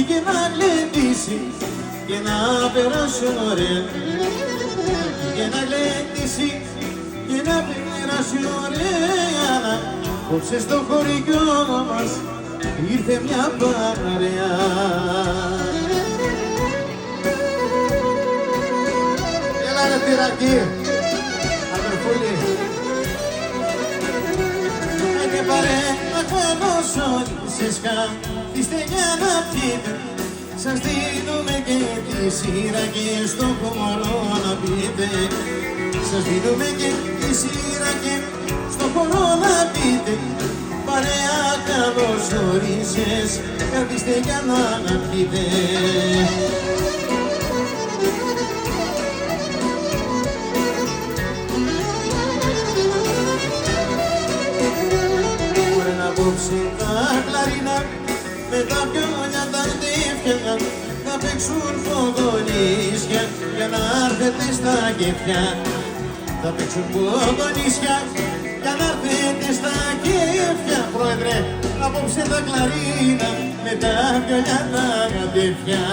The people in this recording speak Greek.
και να γλεντήσει και να περάσει ωραία, και να γλεντήσει και να περάσει ωραία. Κόψε στο χωριό μας ήρθε μια παρέα. Έλα ρε τυρακή, αδερφούλη. Και παρέα κολοσσόρισες τη στενιά να πείτε. Σας δίνουμε και τη σειρά και στο χώρο να πείτε. Σας δίνουμε και τη σειρά και στο χώρο να πείτε. Παρέα καλωσορίσες, καθίστε για να πείτε. Μπορεί να απόψε τα κλαρίνα με τα πιόνια τα ντύφια θα παίξουν φωτονίσια για να έρθετε στα κεφιά. Θα παίξουν φωτονίσια για να έρθετε στα κέφια. Πρόεδρε, απόψε τα κλαρίνα με τα πιόνια τα ντύφια.